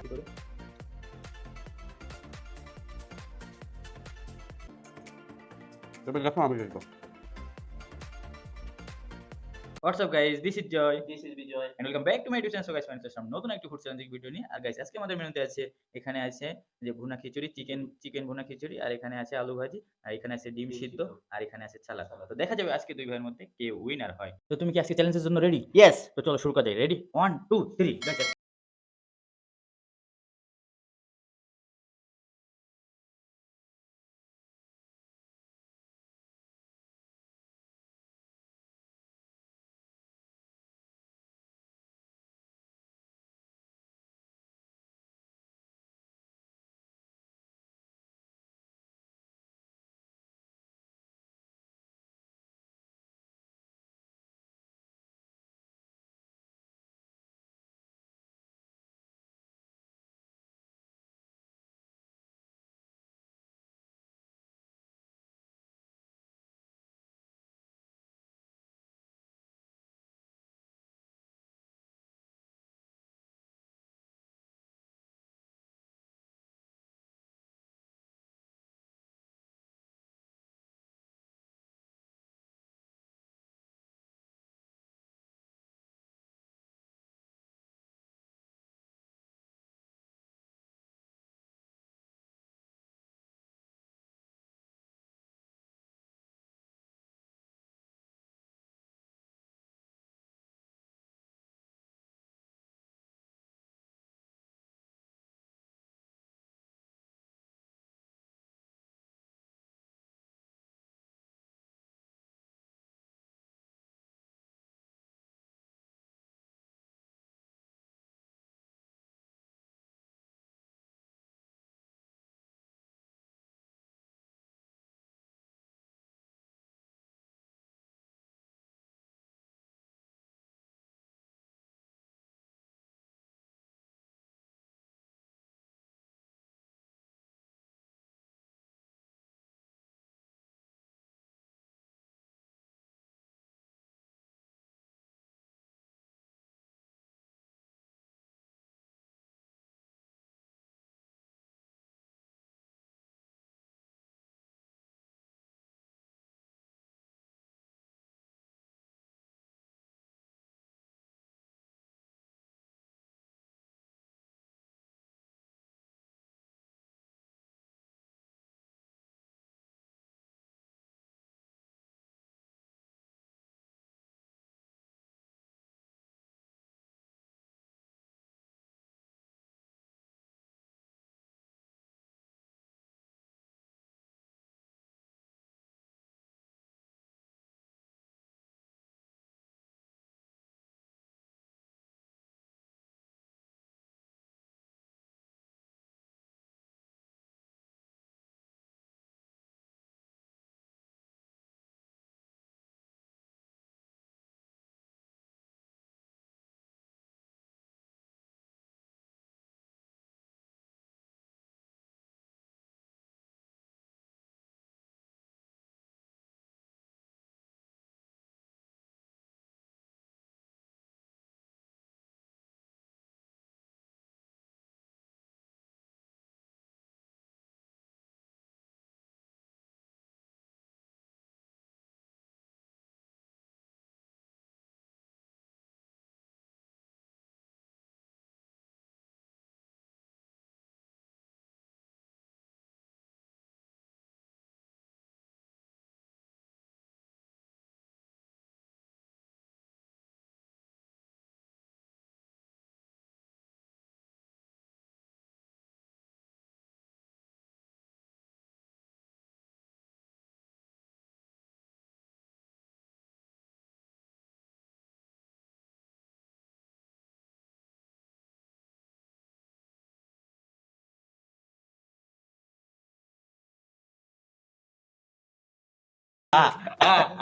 কি করে? তুমি দেখো আমি দেখবো। What's up guys? This is Joy This is Bijoy. and welcome back to my YouTube channel. So guys, আমি আসলাম নতুন একটি ফুড চ্যালেঞ্জিং ভিডিও নিয়ে। আর গাইস আজকে আমাদের মেনুতে আছে, এখানে আছে যে ভুনা খিচুড়ি, চিকেন ভুনা খিচুড়ি, আর এখানে আছে আলু ভাজি, আর এখানে আছে ডিম সিদ্ধ, আর এখানে আছে সালাদ। তো দেখা যাবে আজকে দুই ভাইয়ের মধ্যে কে উইনার হয়। তো তুমি কি আজকে চ্যালেঞ্জের জন্য রেডি? Yes. তো চলো শুরু করা যাক। রেডি? 1 2 3 গাইস।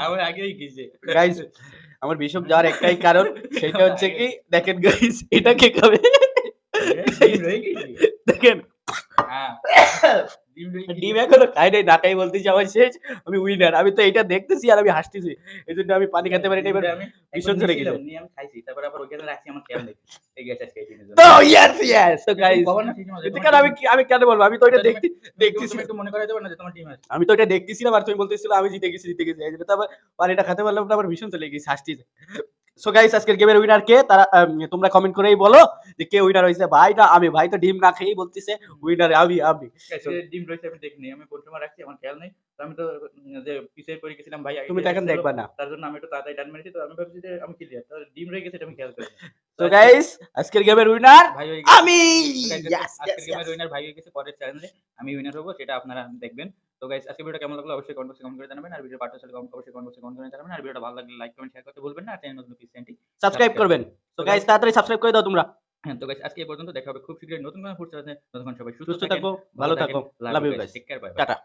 আমি আগেই গেছি। গাইস আমার বিষম যাওয়ার একটাই কারণ, সেটা হচ্ছে কি দেখেন গাইস এটা কে খাবে? ডিম রয়ে গেছে। দেখেন হ্যাঁ। ডিম এখনো খাই নাই, না খাই বলতেছি আমার শেষ, আমি উইনার। আমি তো এটা দেখতেছি আর আমি হাসতেছি, এই জন্য আমি পানি খেতে পারি না। এবার আমি ভীষণ জোরে গেছে। নিয়ে আমি খাইছি, তারপর আবার ওইখানে রাখছি, আমার খেয়াল নেই। এই গেছে আজকে এই দিনের জন্য। তো ইয়েস তো গাইস, কবার না সেই সময় এটা কেন আমি কেন বলবো, আমি তো এটা দেখতেছি, তুমি একটু মনে করাই দেবে না যে তোমার টিম আছে। আমি তো এটা দেখতেছিলাম আর তুমি বলতেছিলে আমি জিতে গেছি এই জন্য তো আবার পানিটা খেতে পারলাম না, আমার ভীষণ চলে গেছে হাসতেছে। সো গাইস, আজকের গেমের উইনার কে তারা তোমরা কমেন্ট করেই বলো যে কে উইনার হইছে। ভাই না আমি, ভাই তো ডিম না খেয়েই বলতেছে উইনার আমি। আজকে ডিম রয়েছে আমি দেখিনি, আমি কোন সময় রাখছি আমার খেয়াল নেই। তো আমি তো যে পিছে পড়ে গেছিলাম ভাই, আগে তুমি তো এখন ছিল, দেখবা না। তার জন্য আমি একটু তাড়াতাড়ি টান মেরেছি। তো আমি ভাবছি যে আমি ক্লিয়ার, তো ডিম রয়ে গেছে এটা আমি খেয়াল করি। সো গাইস, আজকের গেমের উইনার ভাই হয়ে গেছে আমি। Guys, আজকের গেমের উইনার ভাই হয়ে গেছে। পরের চ্যালেঞ্জে আমি উইনার হবো, সেটা আপনারা দেখবেন। তো গাইস, আজকের ভিডিওটা কেমন লাগলো অবশ্যই কমেন্ট বক্সে কমেন্ট করে জানাবেন। আর ভিডিও পার্ট আসলে অবশ্যই কমেন্ট বক্সে কমেন্ট করে জানাবেন। আর ভিডিওটা ভালো লাগলে লাইক কমেন্ট শেয়ার করতে ভুলবেন না। আর চ্যানেল নতুন চ্যানেলটি সাবস্ক্রাইব করবেন। সো গাইস, তাড়াতাড়ি সাবস্ক্রাইব করে দাও তোমরা। হ্যাঁ, তো গাইস আজকে এই পর্যন্ত। দেখা হবে খুব শীঘ্রই নতুন কোনো ফুড চ্যানেলে। ততক্ষণ সবাই সুস্থ সুস্থ থাকেন, থাকো, ভালো থাকো। Love love you you guys, guys. Take care, bye bye. Tata.